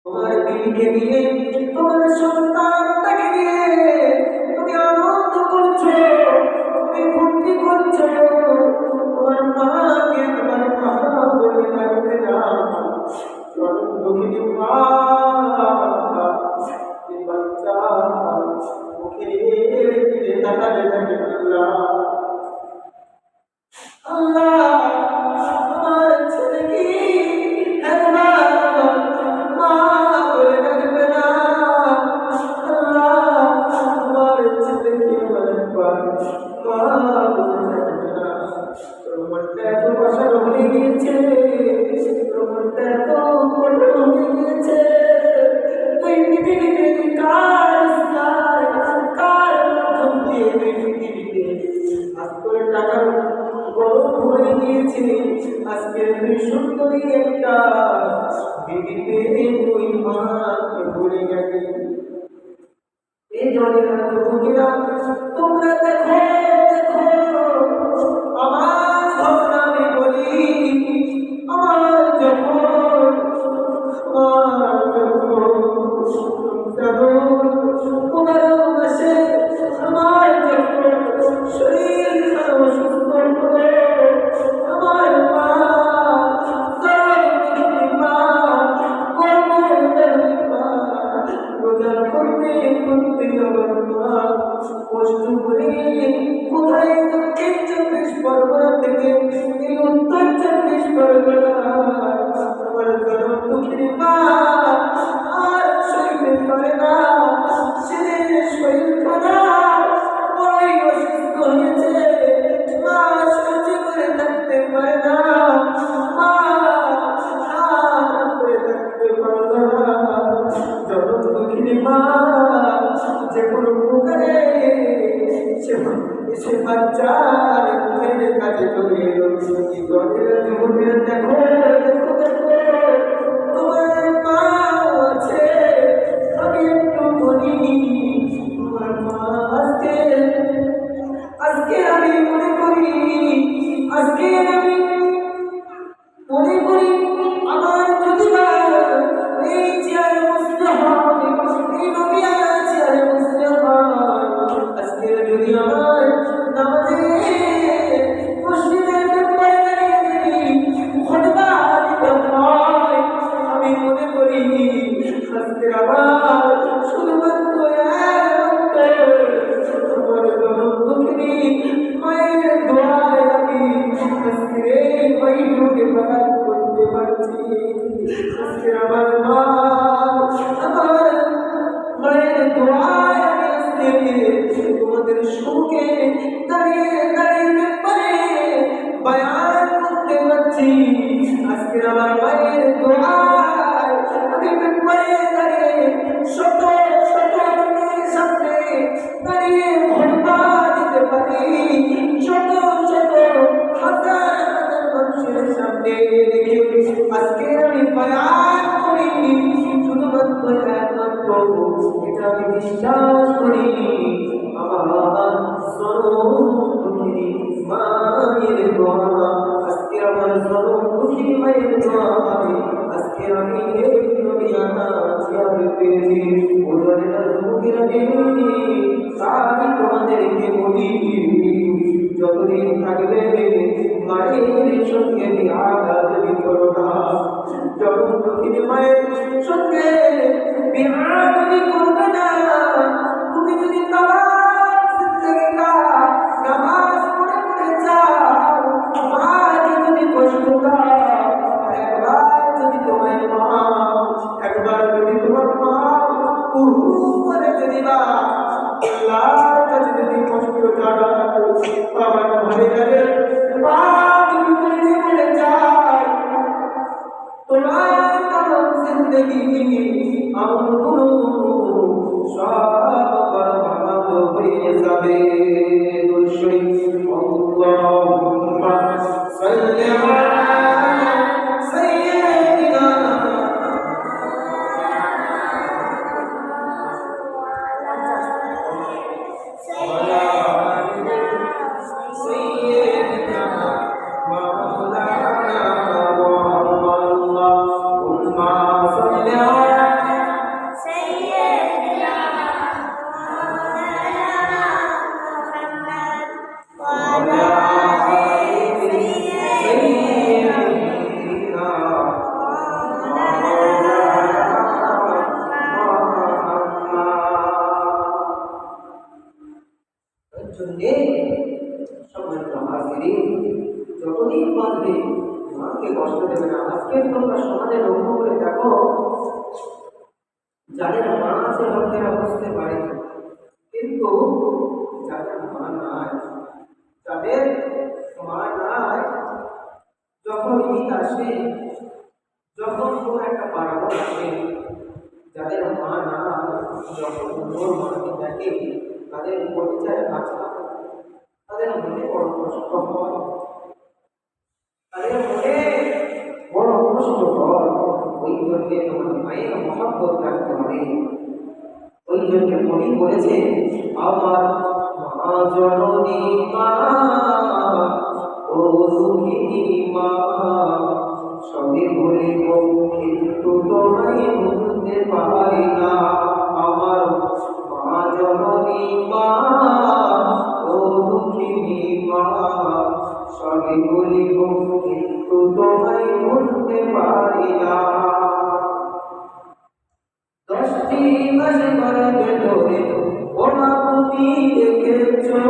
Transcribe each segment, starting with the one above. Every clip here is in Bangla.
তোমার বিবিকে নিয়ে, তোমার সন্তানটাকে নিয়ে তুমি আনন্দ করছো, তুমি ফুর্তি করছো। তোমার মাকে তোমার মা বলে ডাকতে না, দুঃখিনী মা, যে বাচ্চা মুখে দিকে তাকাতে থাকে আল্লাহ, আমার ছেলে কি একবার মা বলে ডাকবে না? আল্লাহ, আমার ছেলে কি একবার মা বলে ডাকবে না? তোর মনটা এত বসানো হয়ে গিয়েছে, তোর মনটা এত কঠোর হয়ে গিয়েছে। তুই পৃথিবীতে কার ইসলাম, কার মাধ্যম দিয়ে তুই পৃথিবীতে আজকের টাকার গরম হয়ে গিয়েছে। আজকে তুই সুন্দরী একটা বিবিতে তুই মাকে ভুলে গেলি। এই জলের যুবকেরা, তোমরা দেখো দেখো, আমার ঘটনা আমি বলি। আমার যখন আমার যখন শরীর খারাপ অসুস্থ হলো, আমার মা রোজা করতে করতে আমার মা কষ্ট করে কোথায় দক্ষিণ 24 পরগনা থেকে এই উত্তর 24 পরগনা আমার জনম দুঃখী মা আর সইতে পারে না। সেদিন শরীর খারাপ, বড়ই অসুস্থ হয়েছে, মা সহ্য করে থাকতে পারে না, মা করে থাকতে পারে না। জনম দুঃখিনী মা যে কোনো প্রকারে সে বাচ্চার মুখের কাছে চলে এলো। কি করে জীবনের দেখো দেখো দেখো, তোমার মা আছে। আমি একটু বলি, তোমার মা আজকে আজকে আমি মনে করি, আজকে আমি মনে করি আমার যদি এই চেয়ারে বসতে হয়, এই নবিয়ানা চেয়ারে বসতে হয়, আজকে যদি আমার নামাজে মসজিদের মেম্বারে দাঁড়িয়ে যদি খুতবা দিতে হয়, আমি মনে করি আজকে আমার শুধুমাত্র তোমার জনম দুঃখিনী মায়ের দোয়ায় আমি আজকে এই বাইটুকে বাগান করতে পারছি। আজকে আমার মা, আমার মায়ের দোয়ায় আমি আজকে তোমাদের সুখে দাঁড়িয়ে দাঁড়িয়ে মেম্বারে বয়ান করতে পারছি। আজকে আমার মায়ের দোয়ায় আমি মেম্বারে দাঁড়িয়ে শত শত লোকের সামনে দাঁড়িয়ে খুতবা দিতে পারি, শত শত হাজার হাজার মানুষের সামনে দেখে আজকে আমি বয়ান করি। শুধুমাত্র একমাত্র এটা আমি বিশ্বাস করি, আমার জনম দুঃখিনী মায়ের দোয়া, আজকে আমার জনম দুঃখিনী মায়ের দোয়া, আজকে আমি এই নবিয়ানা চেয়ারে পেয়েছি। ওজনেরা যুবকেরা বেরোনি, তাই তোমাদেরকে বলি, যতদিন থাকবে মায়ের সঙ্গে বিয়াদবি করো না। যখন দুঃখিনী মায়ের সঙ্গে বিয়াদবি করবে না, তুমি যদি তালাক জিন্দেগিটা নামাজ পড়ে পড়ে যাও, মাকে যদি কষ্ট দাও, একবার যদি তোমার মা, একবার যদি তোমার মা করে যদি বা আল্লাহর কাছে যদি কষ্ট জানাও, বাবার ঘরে গেলে মা যদি করে বলে যায়, তোমার তামাম জিন্দেগি আমগুলো সব বরবাদ হয়ে যাবে। আল্লাহুম্মা সাল্লি আলা সাইয়্যিদিনা মাওলানা মুহাম্মদ, اللهم صل على যাদের মা আছে লোকেরা বুঝতে পারে, কিন্তু যাদের মা নাই, যাদের মা নাই, যখন ঈদ আসে, যখন কোন একটা পার্বণ আসে, যাদের মা নাই, যখন ওর মাকে দেখে তাদের পরিচয় আছে, তাদের মনে বড় কষ্ট হয়, তাদের মনে বড় কষ্ট হয়। ওই জন্য তোমার মায়ের মহব্বত রাখতে হবে। ওই জন্য কবি বলেছে, আমার মা জননী মা, ও দুঃখিনী মা, সবে বলিব কিন্তু তোমায় ভুলতে পারি না। আমার মা জননী মা, ও দুঃখিনী মা, সবে বলিব কিন্তু তোমায় ভুলতে পারি না। 10টি মাস গর্ভে ধরে ওমা তুমি দেখেছো,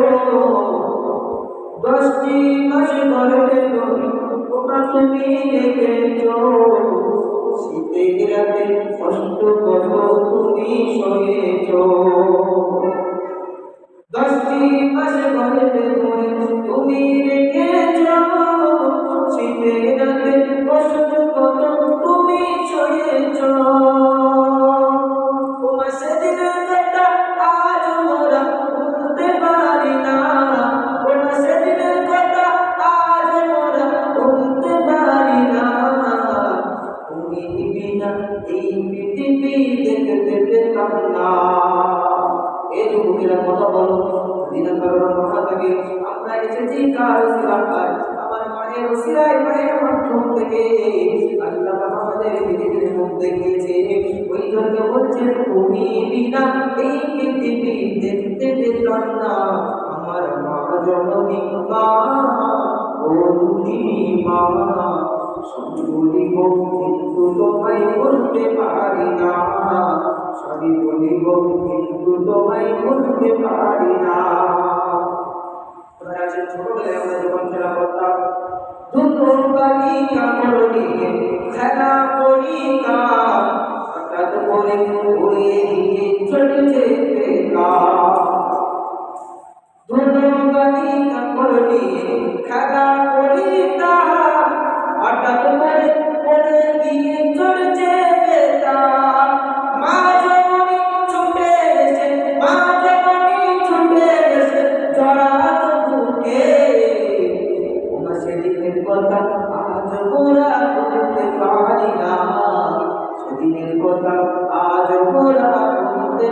10টি মাস গর্ভে ধরে ওমা তুমি দেখেছো, শীতের রাতে কষ্ট কত তুমি সয়েছো। 10টি মাস গর্ভে ধরে তুমি দেখেছো, শীতের রাতে কষ্ট কত তুমি সয়েছো। সেদিনের কথা আজ মোরা ভুলতে পারি না, সেদিনের কথা আজ মোরা ভুলতে পারি না। তুমি বিনা এই পৃথিবী দেখতে পেতাম না। এই যুবকেরা কথা বলো, দিনের কারণ কথা থাকে, আমরা এসেছি কার সিলায়, আমার মায়ের সিলাই, মায়ের মাধ্যম থেকে আল্লাহ আমাদের পৃথিবীর মধ্যে গিয়েছে। ওই জন্য বলছেন, তুমি বিনা এই পৃথিবী দেখতে পেতাম না। আমার মা জননী মা, ও দুঃখিনী মা, সবই বলিব কিন্তু তোমায় বলতে পারি না। সবই বলিব কিন্তু তোমায় বলতে পারি না। ছোটবেলায় আমরা যখন খেলা করতাম, দুটো বালিকা নিয়ে খেলা করিতাম, হঠাৎ করে উড়ে গিয়ে চলে যেতাম। দুটো বালিকা নিয়ে খেলা করিতাম, হঠাৎ করে উড়ে গিয়ে চলে যেতাম। মা জননী ছুটে এসে, মা জননী ছুটে এসে জড়াতো বুকে। ওমা সেদিনের কথা আজ মোরা ভুলতে পারি না, সেদিনের কথা আজ মোরা ভুলতে